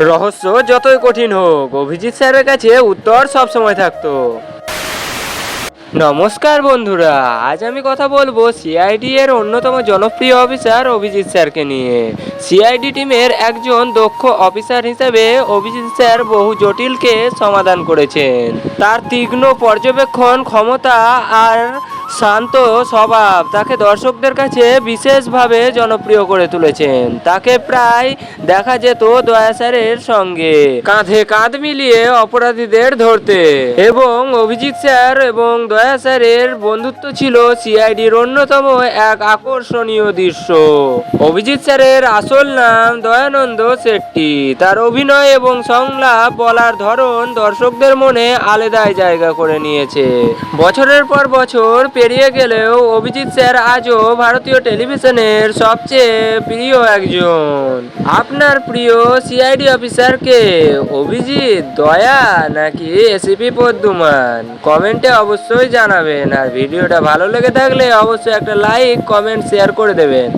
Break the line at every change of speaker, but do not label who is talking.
রহস্য যতই কঠিন হোক, অভিজিৎ স্যারের কাছে উত্তর সবসময় থাকতো। নমস্কার বন্ধুরা, আজ আমি কথা বলবো সিআইডি এর অন্যতম জনপ্রিয় অফিসার অভিজিৎ স্যারকে নিয়ে। সিআইডি টিমের একজন দক্ষ অফিসার হিসেবে অভিজিৎ স্যার বহু জটিল কেস সমাধান করেছেন। তার তীক্ষ্ণ পর্যবেক্ষণ ক্ষমতা আর শান্ত স্বভাব তাকে দর্শকদের কাছে বিশেষভাবে জনপ্রিয় করে তুলেছেন। তাকে প্রায় দেখা যেত দয়া স্যারের সঙ্গে কাঁধে কাঁধ মিলিয়ে অপরাধীদের ধরতে, এবং অভিজিৎ স্যার এবং দয়া স্যারের বন্ধুত্ব ছিল সিআইডির অন্যতম এক আকর্ষণীয় দৃশ্য। অভিজিৎ স্যারের আসল নাম দয়ানন্দ শেট্টি। তার অভিনয় এবং সংলাপ বলার ধরন দর্শকদের মনে আলাদাই জায়গা করে নিয়েছে। বছরের পর বছর পেরিয়ে গেলেও অভিজিৎ স্যার আজও ভারতীয় টেলিভিশনের সবচেয়ে প্রিয় একজন। আপনার প্রিয় সিআইডি অফিসার কে, অভিজিৎ, দয়া নাকি এসিপি প্রদ্যুমান? কমেন্টে অবশ্যই জানাবেন। আর ভিডিওটা ভালো লেগে থাকলে অবশ্যই একটা লাইক, কমেন্ট, শেয়ার করে দেবেন।